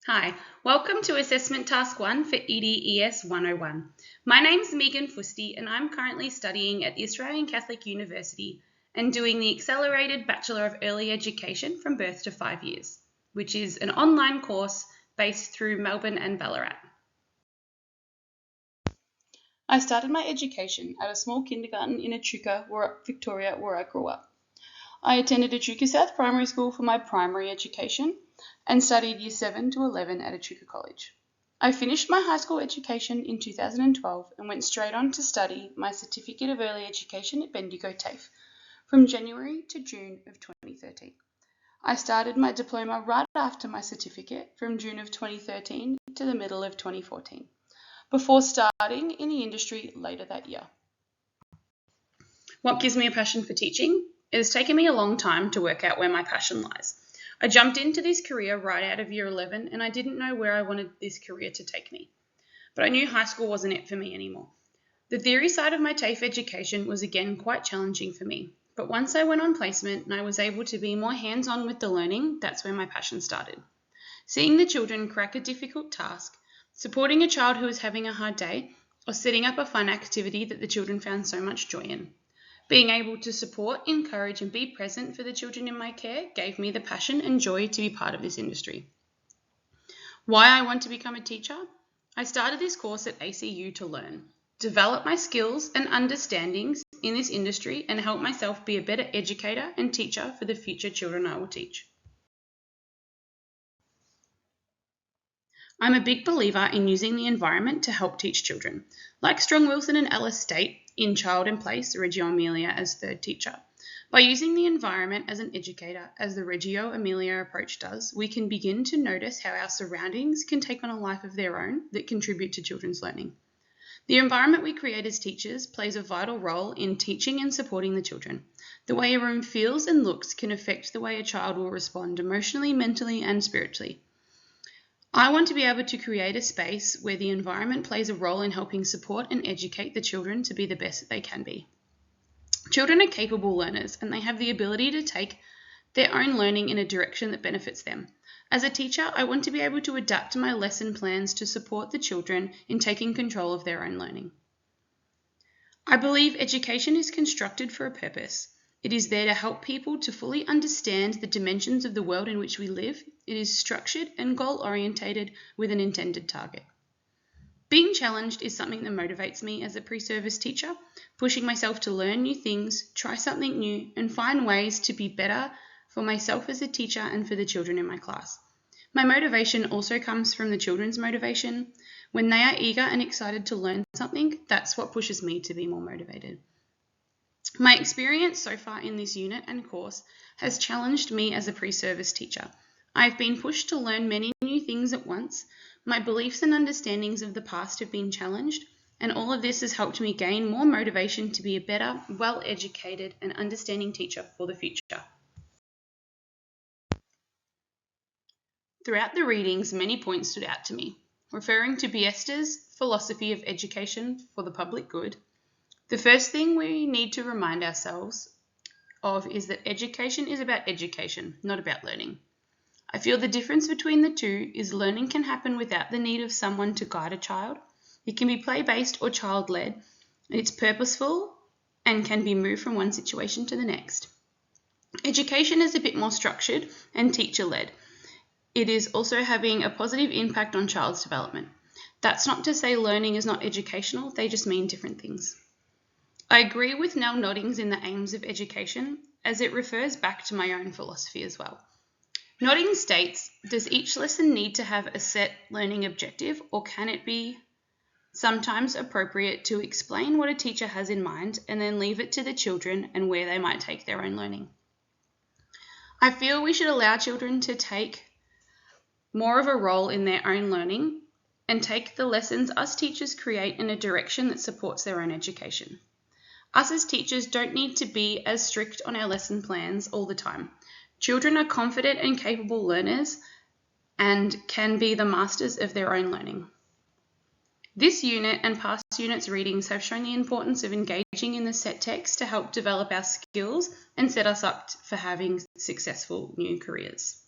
Hi, welcome to Assessment Task 1 for EDES101. My name is Megan Fusti and I'm currently studying at the Australian Catholic University and doing the Accelerated Bachelor of Early Education from birth to 5 years, which is an online course based through Melbourne and Ballarat. I started my education at a small kindergarten in Echuca, Victoria, where I grew up. I attended Echuca South Primary School for my primary education and studied Year 7 to 11 at Echuca College. I finished my high school education in 2012 and went straight on to study my Certificate of Early Education at Bendigo TAFE from January to June of 2013. I started my diploma right after my certificate from June of 2013 to the middle of 2014, before starting in the industry later that year. What gives me a passion for teaching? It has taken me a long time to work out where my passion lies. I jumped into this career right out of year 11 and I didn't know where I wanted this career to take me. But I knew high school wasn't it for me anymore. The theory side of my TAFE education was again quite challenging for me. But once I went on placement and I was able to be more hands-on with the learning, that's where my passion started. Seeing the children crack a difficult task, supporting a child who was having a hard day, or setting up a fun activity that the children found so much joy in. Being able to support, encourage and be present for the children in my care gave me the passion and joy to be part of this industry. Why I want to become a teacher? I started this course at ACU to learn, develop my skills and understandings in this industry and help myself be a better educator and teacher for the future children I will teach. I'm a big believer in using the environment to help teach children, like Strong Wilson and Ellis state in Child in Place, Reggio Emilia as third teacher. By using the environment as an educator, as the Reggio Emilia approach does, we can begin to notice how our surroundings can take on a life of their own that contribute to children's learning. The environment we create as teachers plays a vital role in teaching and supporting the children. The way a room feels and looks can affect the way a child will respond emotionally, mentally, and spiritually. I want to be able to create a space where the environment plays a role in helping support and educate the children to be the best that they can be. Children are capable learners and they have the ability to take their own learning in a direction that benefits them. As a teacher, I want to be able to adapt my lesson plans to support the children in taking control of their own learning. I believe education is constructed for a purpose. It is there to help people to fully understand the dimensions of the world in which we live. It is structured and goal-orientated with an intended target. Being challenged is something that motivates me as a pre-service teacher, pushing myself to learn new things, try something new, and find ways to be better for myself as a teacher and for the children in my class. My motivation also comes from the children's motivation. When they are eager and excited to learn something, that's what pushes me to be more motivated. My experience so far in this unit and course has challenged me as a pre-service teacher. I've been pushed to learn many new things at once. My beliefs and understandings of the past have been challenged, and all of this has helped me gain more motivation to be a better, well-educated and understanding teacher for the future. Throughout the readings, many points stood out to me, referring to Biesta's philosophy of education for the public good. The first thing we need to remind ourselves of is that education is about education, not about learning. I feel the difference between the two is learning can happen without the need of someone to guide a child. It can be play-based or child-led. It's purposeful and can be moved from one situation to the next. Education is a bit more structured and teacher-led. It is also having a positive impact on child's development. That's not to say learning is not educational, they just mean different things. I agree with Nell Noddings in the aims of education, as it refers back to my own philosophy as well. Noddings states, does each lesson need to have a set learning objective, or can it be sometimes appropriate to explain what a teacher has in mind and then leave it to the children and where they might take their own learning? I feel we should allow children to take more of a role in their own learning and take the lessons us teachers create in a direction that supports their own education. Us as teachers don't need to be as strict on our lesson plans all the time. Children are confident and capable learners and can be the masters of their own learning. This unit and past units' readings have shown the importance of engaging in the set text to help develop our skills and set us up for having successful new careers.